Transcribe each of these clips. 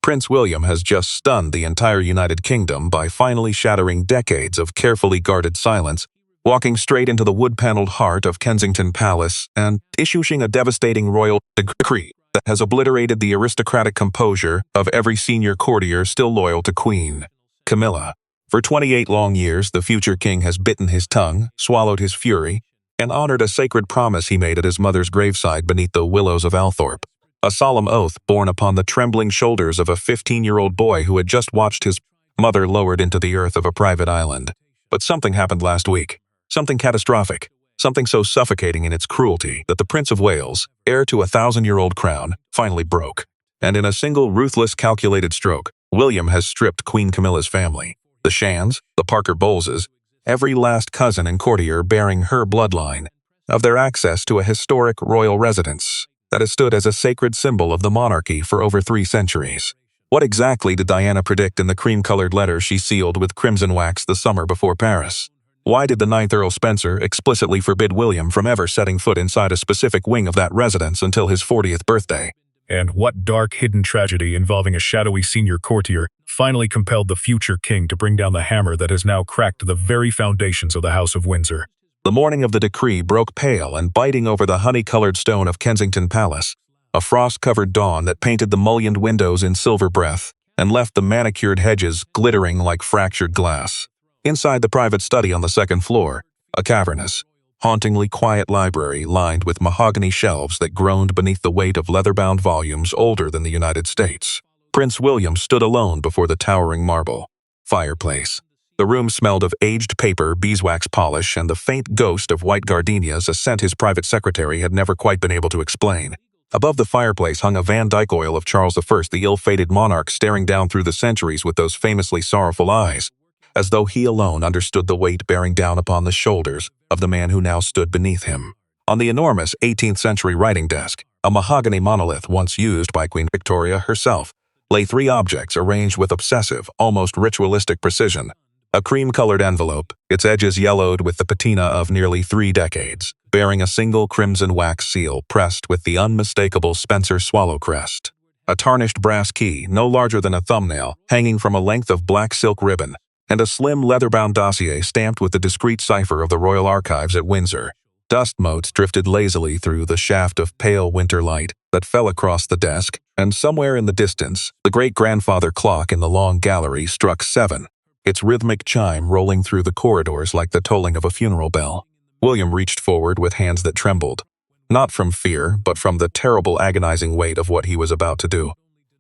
Prince William has just stunned the entire United Kingdom by finally shattering decades of carefully guarded silence, walking straight into the wood-paneled heart of Kensington Palace and issuing a devastating royal decree that has obliterated the aristocratic composure of every senior courtier still loyal to Queen Camilla. For 28 long years, the future king has bitten his tongue, swallowed his fury, and honored a sacred promise he made at his mother's graveside beneath the willows of Althorpe. A solemn oath borne upon the trembling shoulders of a 15-year-old boy who had just watched his mother lowered into the earth of a private island. But something happened last week. Something catastrophic. Something so suffocating in its cruelty that the Prince of Wales, heir to a 1,000-year-old crown, finally broke. And in a single ruthless calculated stroke, William has stripped Queen Camilla's family. The Shans, the Parker Bowleses, every last cousin and courtier bearing her bloodline, of their access to a historic royal residence that has stood as a sacred symbol of the monarchy for over 3 centuries. What exactly did Diana predict in the cream-colored letter she sealed with crimson wax the summer before Paris? Why did the 9th Earl Spencer explicitly forbid William from ever setting foot inside a specific wing of that residence until his 40th birthday? And what dark hidden tragedy involving a shadowy senior courtier finally compelled the future king to bring down the hammer that has now cracked the very foundations of the House of Windsor? The morning of the decree broke pale and biting over the honey-colored stone of Kensington Palace, a frost-covered dawn that painted the mullioned windows in silver breath and left the manicured hedges glittering like fractured glass. Inside the private study on the 2nd floor, a cavernous, hauntingly quiet library lined with mahogany shelves that groaned beneath the weight of leather-bound volumes older than the United States. Prince William stood alone before the towering marble fireplace. The room smelled of aged paper, beeswax polish, and the faint ghost of white gardenias, a scent his private secretary had never quite been able to explain. Above the fireplace hung a Van Dyke oil of Charles I, the ill-fated monarch staring down through the centuries with those famously sorrowful eyes, as though he alone understood the weight bearing down upon the shoulders of the man who now stood beneath him. On the enormous 18th-century writing desk, a mahogany monolith once used by Queen Victoria herself, lay 3 objects arranged with obsessive, almost ritualistic precision. A cream-colored envelope, its edges yellowed with the patina of nearly 3 decades, bearing a single crimson wax seal pressed with the unmistakable Spencer swallow crest. A tarnished brass key, no larger than a thumbnail, hanging from a length of black silk ribbon, and a slim leather-bound dossier stamped with the discreet cipher of the Royal Archives at Windsor. Dust motes drifted lazily through the shaft of pale winter light that fell across the desk, and somewhere in the distance, the great-grandfather clock in the long gallery struck 7, its rhythmic chime rolling through the corridors like the tolling of a funeral bell. William reached forward with hands that trembled, not from fear, but from the terrible agonizing weight of what he was about to do,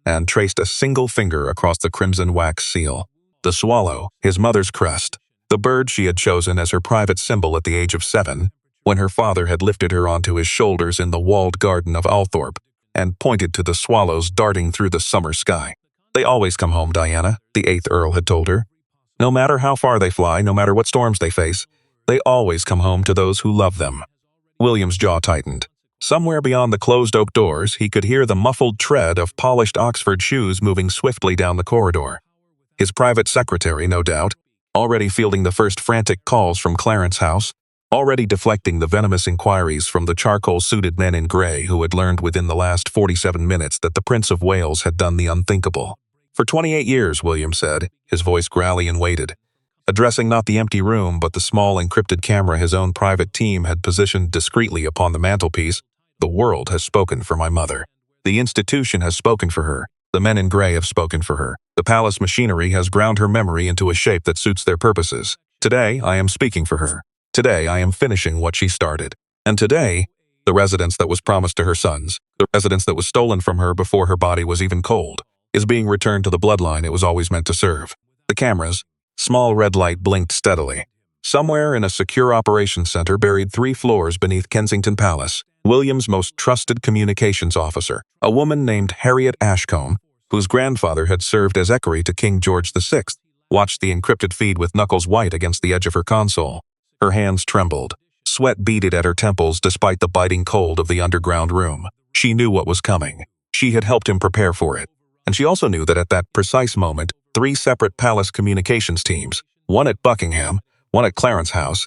and traced a single finger across the crimson wax seal. The swallow, his mother's crest, the bird she had chosen as her private symbol at the age of 7, when her father had lifted her onto his shoulders in the walled garden of Althorpe, and pointed to the swallows darting through the summer sky. "They always come home, Diana," the 8th Earl had told her. "No matter how far they fly, no matter what storms they face, they always come home to those who love them." William's jaw tightened. Somewhere beyond the closed oak doors, he could hear the muffled tread of polished Oxford shoes moving swiftly down the corridor. His private secretary, no doubt, already fielding the first frantic calls from Clarence House, already deflecting the venomous inquiries from the charcoal-suited men in grey who had learned within the last 47 minutes that the Prince of Wales had done the unthinkable. "For 28 years, William said, his voice growly and weighted, addressing not the empty room but the small encrypted camera his own private team had positioned discreetly upon the mantelpiece, "the world has spoken for my mother. The institution has spoken for her. The men in grey have spoken for her. The palace machinery has ground her memory into a shape that suits their purposes. Today, I am speaking for her. Today, I am finishing what she started. And today, the residence that was promised to her sons, the residence that was stolen from her before her body was even cold, is being returned to the bloodline it was always meant to serve." The cameras, small red light blinked steadily. Somewhere in a secure operations center buried 3 floors beneath Kensington Palace, William's most trusted communications officer, a woman named Harriet Ashcombe, whose grandfather had served as equerry to King George VI, watched the encrypted feed with knuckles white against the edge of her console. Her hands trembled. Sweat beaded at her temples despite the biting cold of the underground room. She knew what was coming. She had helped him prepare for it. And she also knew that at that precise moment, 3 separate palace communications teams, one at Buckingham, one at Clarence House,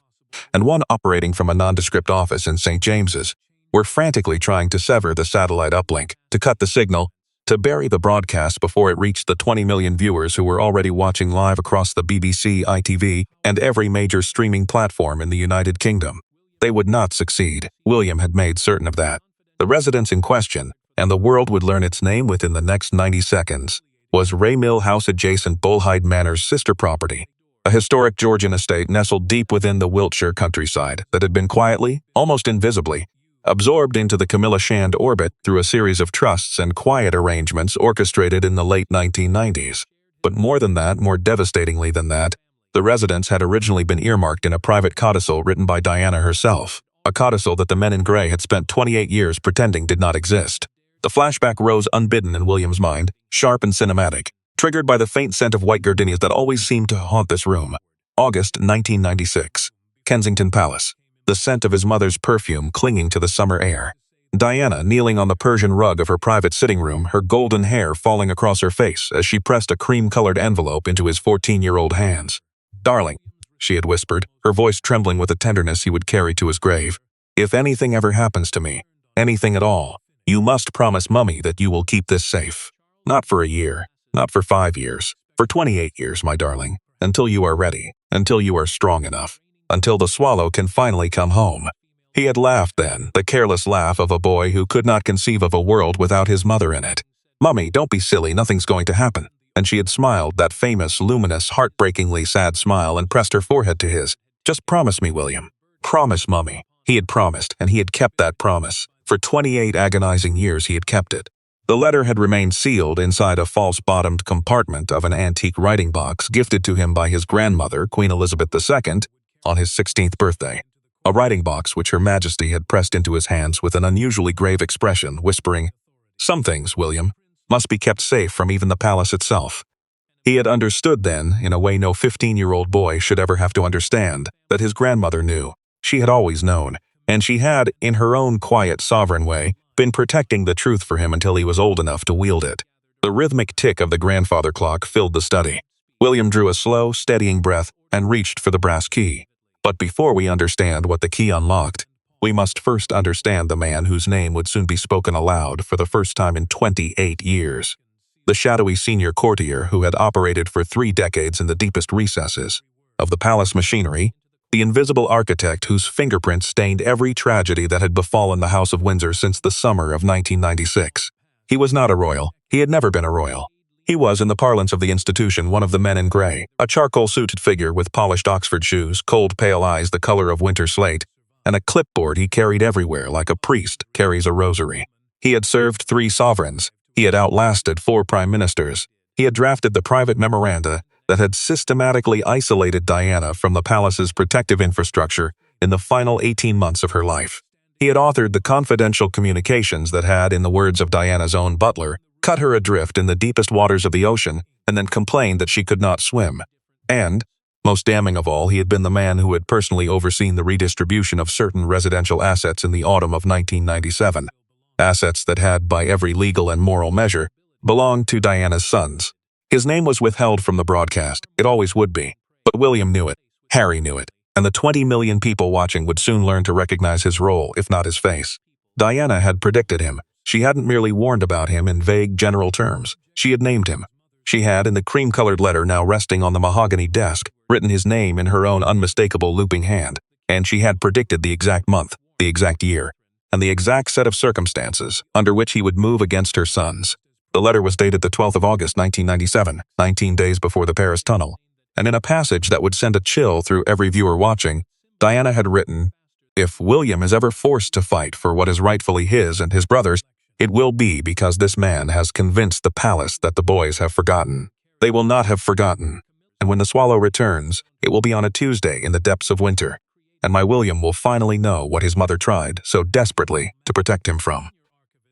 and one operating from a nondescript office in St. James's, were frantically trying to sever the satellite uplink, to cut the signal, to bury the broadcast before it reached the 20 million viewers who were already watching live across the BBC, ITV, and every major streaming platform in the United Kingdom. They would not succeed. William had made certain of that. The residence in question, and the world would learn its name within the next 90 seconds, was Raymill House adjacent Bullhyde Manor's sister property, a historic Georgian estate nestled deep within the Wiltshire countryside that had been quietly, almost invisibly, absorbed into the Camilla Shand orbit through a series of trusts and quiet arrangements orchestrated in the late 1990s. But more than that, more devastatingly than that, the residence had originally been earmarked in a private codicil written by Diana herself, a codicil that the men in grey had spent 28 years pretending did not exist. The flashback rose unbidden in William's mind, sharp and cinematic, triggered by the faint scent of white gardenias that always seemed to haunt this room. August 1996. Kensington Palace. The scent of his mother's perfume clinging to the summer air. Diana kneeling on the Persian rug of her private sitting room, her golden hair falling across her face as she pressed a cream-colored envelope into his 14-year-old hands. "Darling," she had whispered, her voice trembling with a tenderness he would carry to his grave. "If anything ever happens to me, anything at all, you must promise Mummy that you will keep this safe. Not for a year, not for 5 years, for 28 years, my darling, until you are ready, until you are strong enough, until the swallow can finally come home." He had laughed then, the careless laugh of a boy who could not conceive of a world without his mother in it. "Mummy, don't be silly, nothing's going to happen." And she had smiled, that famous, luminous, heartbreakingly sad smile, and pressed her forehead to his. "Just promise me, William. Promise, Mummy." He had promised, and he had kept that promise. For 28 agonizing years he had kept it. The letter had remained sealed inside a false-bottomed compartment of an antique writing box gifted to him by his grandmother, Queen Elizabeth II, on his 16th birthday. A writing box which Her Majesty had pressed into his hands with an unusually grave expression, whispering, "Some things, William, must be kept safe from even the palace itself." He had understood then, in a way no 15-year-old boy should ever have to understand, that his grandmother knew. She had always known, and she had, in her own quiet, sovereign way, been protecting the truth for him until he was old enough to wield it. The rhythmic tick of the grandfather clock filled the study. William drew a slow, steadying breath and reached for the brass key. But before we understand what the key unlocked, we must first understand the man whose name would soon be spoken aloud for the first time in 28 years. The shadowy senior courtier who had operated for 3 decades in the deepest recesses of the palace machinery, the invisible architect whose fingerprints stained every tragedy that had befallen the House of Windsor since the summer of 1996. He was not a royal. He had never been a royal. He was, in the parlance of the institution, one of the men in grey, a charcoal-suited figure with polished Oxford shoes, cold pale eyes the color of winter slate, and a clipboard he carried everywhere like a priest carries a rosary. He had served 3 sovereigns. He had outlasted 4 prime ministers. He had drafted the private memoranda that had systematically isolated Diana from the palace's protective infrastructure in the final 18 months of her life. He had authored the confidential communications that had, in the words of Diana's own butler, cut her adrift in the deepest waters of the ocean and then complained that she could not swim. And, most damning of all, he had been the man who had personally overseen the redistribution of certain residential assets in the autumn of 1997. Assets that had, by every legal and moral measure, belonged to Diana's sons. His name was withheld from the broadcast. It always would be. But William knew it. Harry knew it. And the 20 million people watching would soon learn to recognize his role, if not his face. Diana had predicted him. She hadn't merely warned about him in vague general terms. She had named him. She had, in the cream-colored letter now resting on the mahogany desk, written his name in her own unmistakable looping hand. And she had predicted the exact month, the exact year, and the exact set of circumstances under which he would move against her sons. The letter was dated the 12th of August, 1997, 19 days before the Paris tunnel. And in a passage that would send a chill through every viewer watching, Diana had written, "If William is ever forced to fight for what is rightfully his and his brother's, it will be because this man has convinced the palace that the boys have forgotten. They will not have forgotten. And when the swallow returns, it will be on a Tuesday in the depths of winter. And my William will finally know what his mother tried so desperately to protect him from."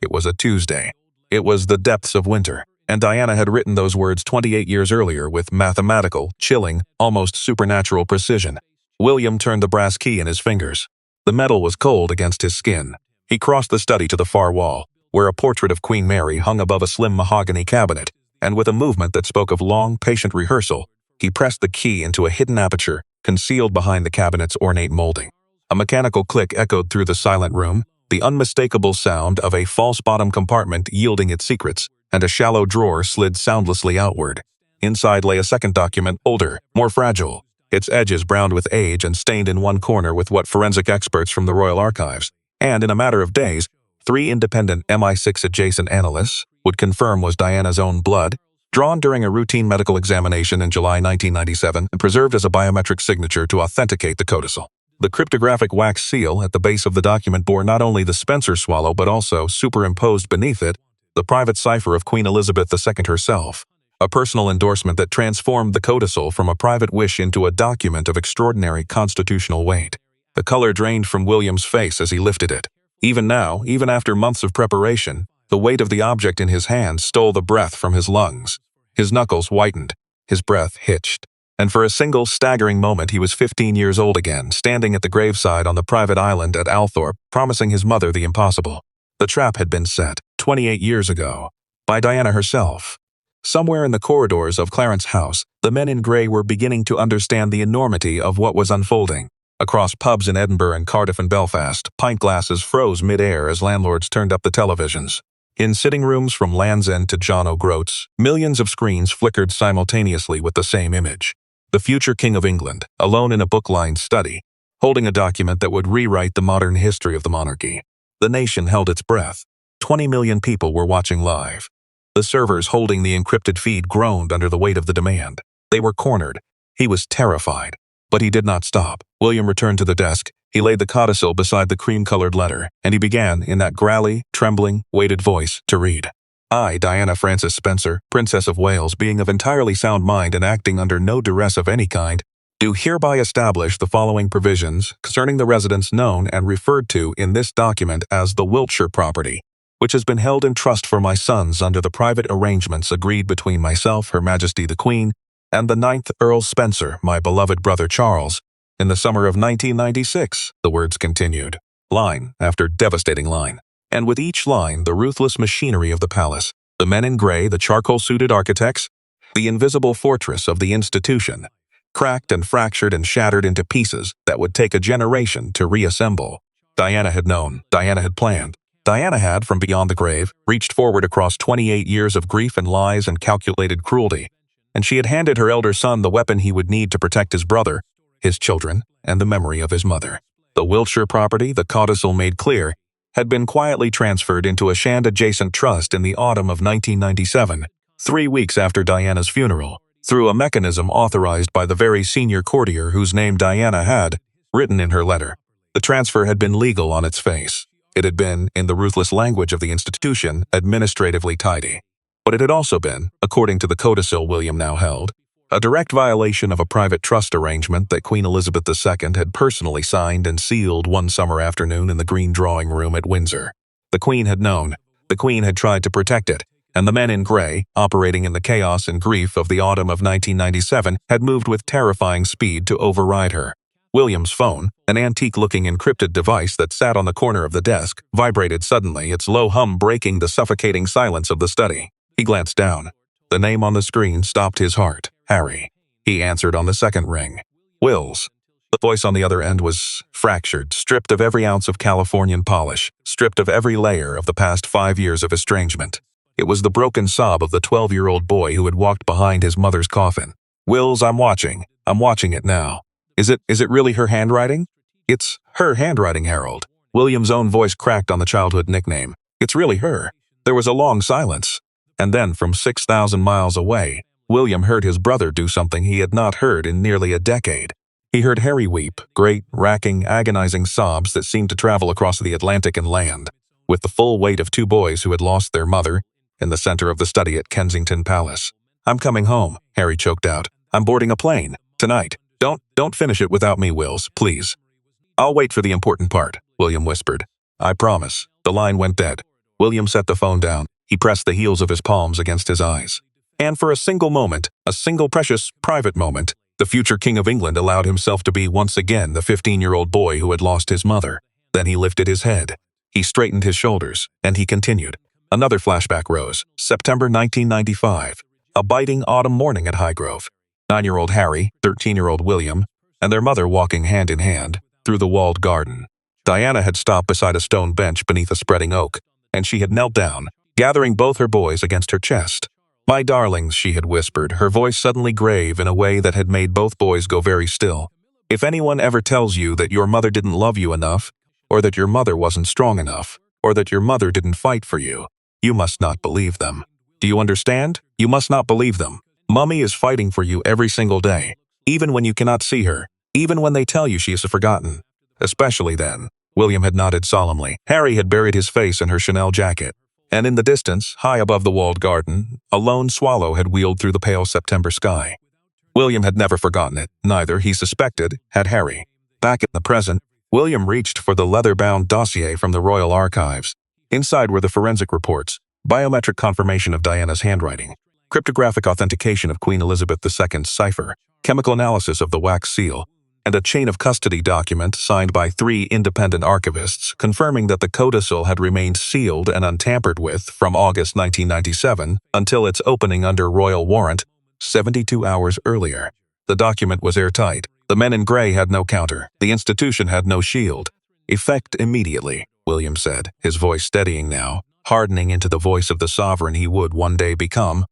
It was a Tuesday. It was the depths of winter. And Diana had written those words 28 years earlier with mathematical, chilling, almost supernatural precision. William turned the brass key in his fingers. The metal was cold against his skin. He crossed the study to the far wall, where a portrait of Queen Mary hung above a slim mahogany cabinet, and with a movement that spoke of long, patient rehearsal, he pressed the key into a hidden aperture concealed behind the cabinet's ornate molding. A mechanical click echoed through the silent room, the unmistakable sound of a false-bottom compartment yielding its secrets, and a shallow drawer slid soundlessly outward. Inside lay a second document, older, more fragile, its edges browned with age and stained in one corner with what forensic experts from the Royal Archives, and in a matter of days, 3 independent MI6 adjacent analysts would confirm was Diana's own blood, drawn during a routine medical examination in July 1997 and preserved as a biometric signature to authenticate the codicil. The cryptographic wax seal at the base of the document bore not only the Spencer swallow but also, superimposed beneath it, the private cipher of Queen Elizabeth II herself, a personal endorsement that transformed the codicil from a private wish into a document of extraordinary constitutional weight. The color drained from William's face as he lifted it. Even now, even after months of preparation, the weight of the object in his hand stole the breath from his lungs. His knuckles whitened, his breath hitched, and for a single staggering moment he was 15 years old again, standing at the graveside on the private island at Althorpe, promising his mother the impossible. The trap had been set, 28 years ago, by Diana herself. Somewhere in the corridors of Clarence House, the men in grey were beginning to understand the enormity of what was unfolding. Across pubs in Edinburgh and Cardiff and Belfast, pint glasses froze mid-air as landlords turned up the televisions. In sitting rooms from Land's End to John O'Groats, millions of screens flickered simultaneously with the same image. The future King of England, alone in a book-lined study, holding a document that would rewrite the modern history of the monarchy. The nation held its breath. 20 million people were watching live. The servers holding the encrypted feed groaned under the weight of the demand. They were cornered. He was terrified. But he did not stop. William returned to the desk. He laid the codicil beside the cream-colored letter, and he began, in that growly, trembling, weighted voice, to read. I, Diana Frances Spencer, Princess of Wales, being of entirely sound mind and acting under no duress of any kind, do hereby establish the following provisions concerning the residence known and referred to in this document as the Wiltshire property, which has been held in trust for my sons under the private arrangements agreed between myself, Her Majesty the Queen, and the 9th Earl Spencer, my beloved brother Charles, in the summer of 1996, the words continued, line after devastating line. And with each line, the ruthless machinery of the palace, the men in grey, the charcoal-suited architects, the invisible fortress of the institution, cracked and fractured and shattered into pieces that would take a generation to reassemble. Diana had known, Diana had planned. Diana had, from beyond the grave, reached forward across 28 years of grief and lies and calculated cruelty, and she had handed her elder son the weapon he would need to protect his brother, his children, and the memory of his mother. The Wiltshire property, the codicil made clear, had been quietly transferred into a Shand-adjacent trust in the autumn of 1997, 3 weeks after Diana's funeral, through a mechanism authorized by the very senior courtier whose name Diana had written in her letter. The transfer had been legal on its face. It had been, in the ruthless language of the institution, administratively tidy. But it had also been, according to the codicil William now held, a direct violation of a private trust arrangement that Queen Elizabeth II had personally signed and sealed one summer afternoon in the green drawing room at Windsor. The Queen had known. The Queen had tried to protect it, and the men in grey, operating in the chaos and grief of the autumn of 1997, had moved with terrifying speed to override her. William's phone, an antique-looking encrypted device that sat on the corner of the desk, vibrated suddenly, its low hum breaking the suffocating silence of the study. He glanced down. The name on the screen stopped his heart. Harry. He answered on the second ring. Wills. The voice on the other end was fractured, stripped of every ounce of Californian polish, stripped of every layer of the past 5 years of estrangement. It was the broken sob of the 12-year-old boy who had walked behind his mother's coffin. Wills, I'm watching. I'm watching it now. Is it really her handwriting? It's her handwriting, Harold. William's own voice cracked on the childhood nickname. It's really her. There was a long silence. And then, from 6,000 miles away, William heard his brother do something he had not heard in nearly a decade. He heard Harry weep, great, racking, agonizing sobs that seemed to travel across the Atlantic and land, with the full weight of 2 boys who had lost their mother, in the center of the study at Kensington Palace. I'm coming home, Harry choked out. I'm boarding a plane. Tonight. Don't finish it without me, Wills, please. I'll wait for the important part, William whispered. I promise. The line went dead. William set the phone down. He pressed the heels of his palms against his eyes. And for a single moment, a single precious, private moment, the future King of England allowed himself to be once again the 15-year-old boy who had lost his mother. Then he lifted his head. He straightened his shoulders, and he continued. Another flashback rose. September 1995. A biting autumn morning at Highgrove. 9-year-old Harry, 13-year-old William, and their mother walking hand in hand through the walled garden. Diana had stopped beside a stone bench beneath a spreading oak, and she had knelt down, gathering both her boys against her chest. "My darlings," she had whispered, her voice suddenly grave in a way that had made both boys go very still. "If anyone ever tells you that your mother didn't love you enough, or that your mother wasn't strong enough, or that your mother didn't fight for you, you must not believe them. Do you understand? You must not believe them. Mummy is fighting for you every single day, even when you cannot see her, even when they tell you she is forgotten. Especially then." William had nodded solemnly. Harry had buried his face in her Chanel jacket, and in the distance, high above the walled garden, a lone swallow had wheeled through the pale September sky. William had never forgotten it, neither, he suspected, had Harry. Back in the present, William reached for the leather-bound dossier from the Royal Archives. Inside were the forensic reports, biometric confirmation of Diana's handwriting, cryptographic authentication of Queen Elizabeth II's cipher, chemical analysis of the wax seal, and a chain of custody document signed by 3 independent archivists confirming that the codicil had remained sealed and untampered with from August 1997 until its opening under royal warrant 72 hours earlier. The document was airtight. The men in grey had no counter. The institution had no shield. "Effect immediately," William said, his voice steadying now, hardening into the voice of the sovereign he would one day become.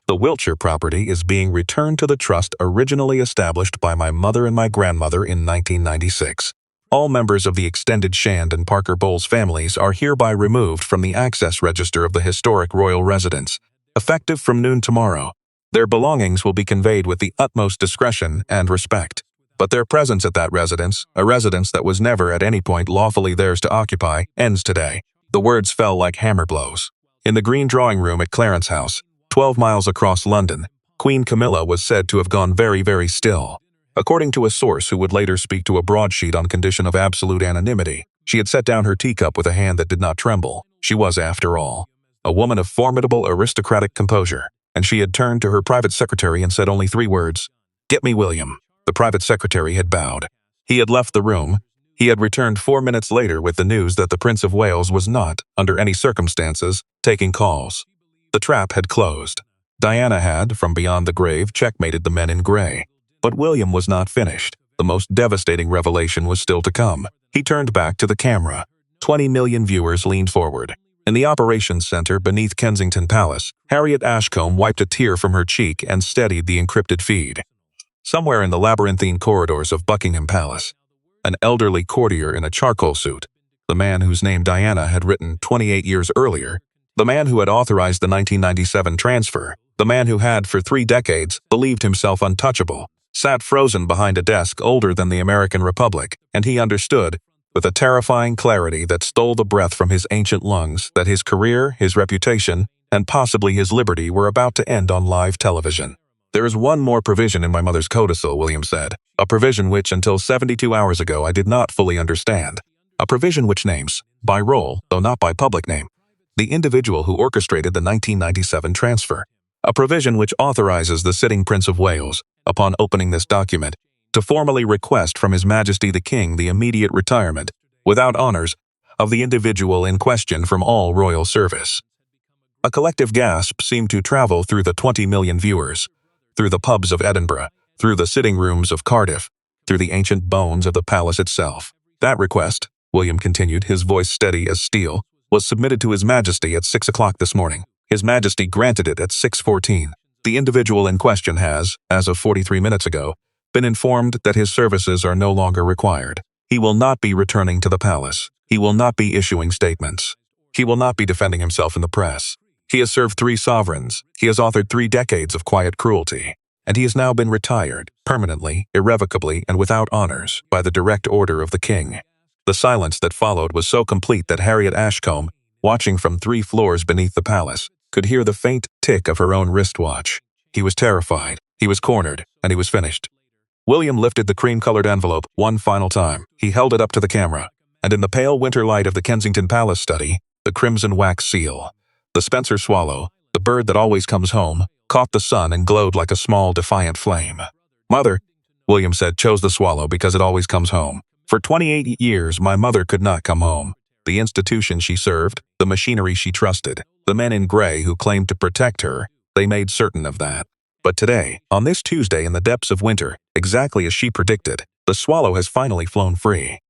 "The Wiltshire property is being returned to the trust originally established by my mother and my grandmother in 1996. All members of the extended Shand and Parker Bowles families are hereby removed from the access register of the historic royal residence, effective from noon tomorrow. Their belongings will be conveyed with the utmost discretion and respect. But their presence at that residence, a residence that was never at any point lawfully theirs to occupy, ends today." The words fell like hammer blows. In the green drawing room at Clarence House, 12 miles across London, Queen Camilla was said to have gone very, very still. According to a source who would later speak to a broadsheet on condition of absolute anonymity, she had set down her teacup with a hand that did not tremble. She was, after all, a woman of formidable aristocratic composure, and she had turned to her private secretary and said only 3 words, "Get me William." The private secretary had bowed. He had left the room. He had returned 4 minutes later with the news that the Prince of Wales was not, under any circumstances, taking calls. The trap had closed. Diana had, from beyond the grave, checkmated the men in grey. But William was not finished. The most devastating revelation was still to come. He turned back to the camera. 20 million viewers leaned forward. In the operations center beneath Kensington Palace, Harriet Ashcombe wiped a tear from her cheek and steadied the encrypted feed. Somewhere in the labyrinthine corridors of Buckingham Palace, an elderly courtier in a charcoal suit, the man whose name Diana had written 28 years earlier, the man who had authorized the 1997 transfer, the man who had, for 3 decades, believed himself untouchable, sat frozen behind a desk older than the American Republic, and he understood, with a terrifying clarity that stole the breath from his ancient lungs, that his career, his reputation, and possibly his liberty were about to end on live television. "There is one more provision in my mother's codicil," William said, "a provision which, until 72 hours ago, I did not fully understand. A provision which names, by roll, though not by public name, the individual who orchestrated the 1997 transfer. A provision which authorizes the sitting Prince of Wales, upon opening this document, to formally request from His Majesty the King the immediate retirement, without honors, of the individual in question from all royal service." A collective gasp seemed to travel through the 20 million viewers, through the pubs of Edinburgh, through the sitting rooms of Cardiff, through the ancient bones of the palace itself. "That request," William continued, his voice steady as steel, "was submitted to His Majesty at 6 o'clock this morning. His Majesty granted it at 6:14. The individual in question has, as of 43 minutes ago, been informed that his services are no longer required. He will not be returning to the palace. He will not be issuing statements. He will not be defending himself in the press. He has served 3 sovereigns. He has authored 3 decades of quiet cruelty. And he has now been retired, permanently, irrevocably, and without honors, by the direct order of the king." The silence that followed was so complete that Harriet Ashcombe, watching from 3 floors beneath the palace, could hear the faint tick of her own wristwatch. He was terrified, he was cornered, and he was finished. William lifted the cream-colored envelope one final time. He held it up to the camera, and in the pale winter light of the Kensington Palace study, the crimson wax seal, the Spencer swallow, the bird that always comes home, caught the sun and glowed like a small, defiant flame. "Mother," William said, "chose the swallow because it always comes home. For 28 years, my mother could not come home. The institution she served, the machinery she trusted, the men in grey who claimed to protect her, they made certain of that. But today, on this Tuesday in the depths of winter, exactly as she predicted, the swallow has finally flown free.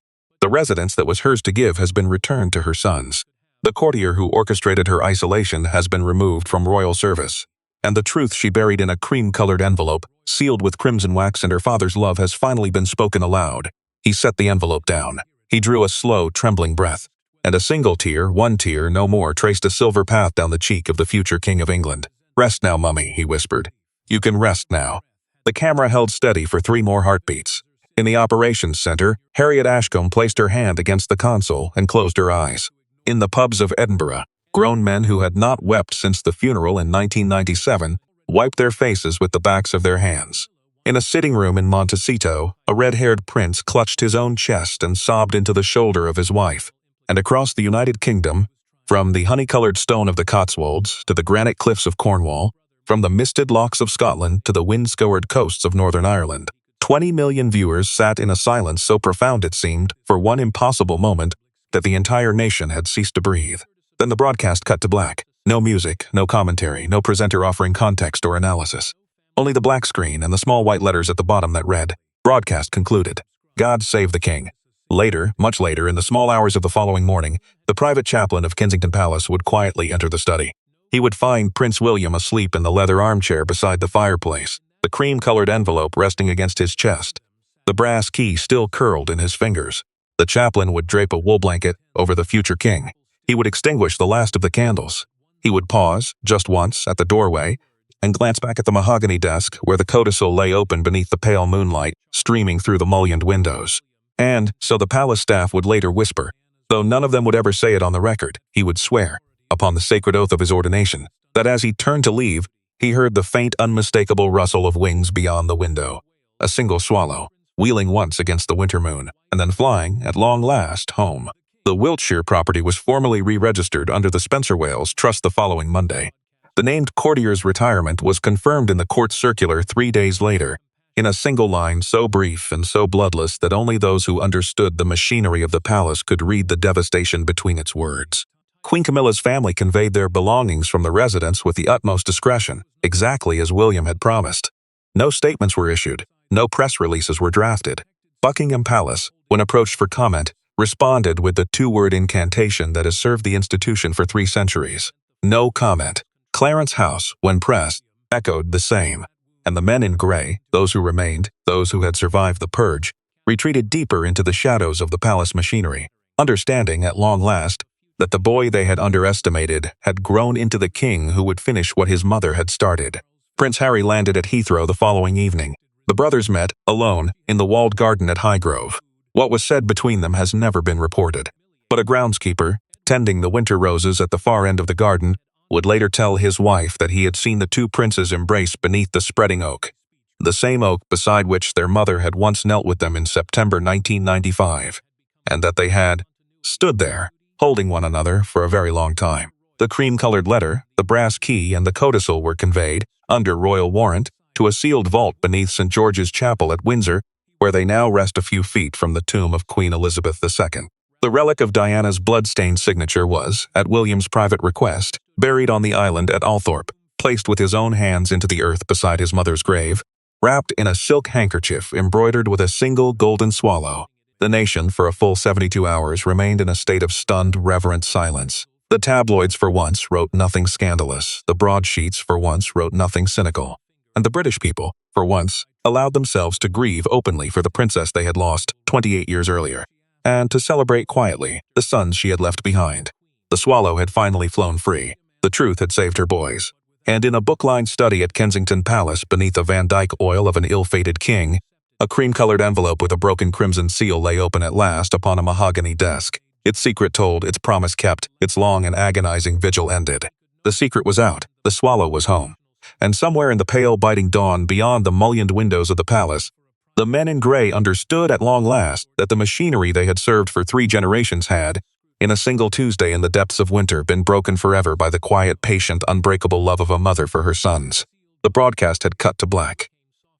The residence that was hers to give has been returned to her sons. The courtier who orchestrated her isolation has been removed from royal service, and the truth she buried in a cream-colored envelope, sealed with crimson wax and her father's love, has finally been spoken aloud. He set the envelope down. He drew a slow, trembling breath, and a single tear, one tear, no more, traced a silver path down the cheek of the future King of England. "Rest now, mummy," he whispered. "You can rest now." The camera held steady for 3 more heartbeats. In the operations center, Harriet Ashcombe placed her hand against the console and closed her eyes. In the pubs of Edinburgh, grown men who had not wept since the funeral in 1997 wiped their faces with the backs of their hands. In a sitting room in Montecito, a red-haired prince clutched his own chest and sobbed into the shoulder of his wife. And across the United Kingdom, from the honey-colored stone of the Cotswolds to the granite cliffs of Cornwall, from the misted lochs of Scotland to the wind-scoured coasts of Northern Ireland, 20 million viewers sat in a silence so profound it seemed, for one impossible moment, that the entire nation had ceased to breathe. Then the broadcast cut to black. No music, no commentary, no presenter offering context or analysis. Only the black screen and the small white letters at the bottom that read, "Broadcast concluded. God save the King." Later, much later, in the small hours of the following morning, the private chaplain of Kensington Palace would quietly enter the study. He would find Prince William asleep in the leather armchair beside the fireplace, the cream-colored envelope resting against his chest, the brass key still curled in his fingers. The chaplain would drape a wool blanket over the future king. He would extinguish the last of the candles. He would pause, just once, at the doorway, and glance back at the mahogany desk where the codicil lay open beneath the pale moonlight streaming through the mullioned windows. And, so the palace staff would later whisper, though none of them would ever say it on the record, he would swear, upon the sacred oath of his ordination, that as he turned to leave, he heard the faint, unmistakable rustle of wings beyond the window. A single swallow, wheeling once against the winter moon, and then flying, at long last, home. The Wiltshire property was formally re-registered under the Spencer Wales Trust the following Monday. The named courtier's retirement was confirmed in the court circular 3 days later, in a single line so brief and so bloodless that only those who understood the machinery of the palace could read the devastation between its words. Queen Camilla's family conveyed their belongings from the residence with the utmost discretion, exactly as William had promised. No statements were issued, no press releases were drafted. Buckingham Palace, when approached for comment, responded with the 2-word incantation that has served the institution for 3 centuries. No comment. Clarence House, when pressed, echoed the same. And the men in grey, those who remained, those who had survived the purge, retreated deeper into the shadows of the palace machinery, understanding, at long last, that the boy they had underestimated had grown into the king who would finish what his mother had started. Prince Harry landed at Heathrow the following evening. The brothers met, alone, in the walled garden at Highgrove. What was said between them has never been reported. But a groundskeeper, tending the winter roses at the far end of the garden, would later tell his wife that he had seen the 2 princes embrace beneath the spreading oak, the same oak beside which their mother had once knelt with them in September 1995, and that they had stood there, holding one another for a very long time. The cream-colored letter, the brass key, and the codicil were conveyed, under royal warrant, to a sealed vault beneath St. George's Chapel at Windsor, where they now rest a few feet from the tomb of Queen Elizabeth II. The relic of Diana's blood-stained signature was, at William's private request, buried on the island at Althorpe, placed with his own hands into the earth beside his mother's grave, wrapped in a silk handkerchief embroidered with a single golden swallow. The nation, for a full 72 hours, remained in a state of stunned, reverent silence. The tabloids for once wrote nothing scandalous, the broadsheets for once wrote nothing cynical, and the British people, for once, allowed themselves to grieve openly for the princess they had lost 28 years earlier, and to celebrate quietly the sons she had left behind. The swallow had finally flown free. The truth had saved her boys. And in a book-lined study at Kensington Palace beneath a Van Dyke oil of an ill-fated king, a cream-colored envelope with a broken crimson seal lay open at last upon a mahogany desk. Its secret told, its promise kept, its long and agonizing vigil ended. The secret was out. The swallow was home. And somewhere in the pale, biting dawn beyond the mullioned windows of the palace, the men in grey understood at long last that the machinery they had served for 3 generations had, in a single Tuesday in the depths of winter, been broken forever by the quiet, patient, unbreakable love of a mother for her sons. The broadcast had cut to black,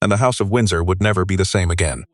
and the House of Windsor would never be the same again.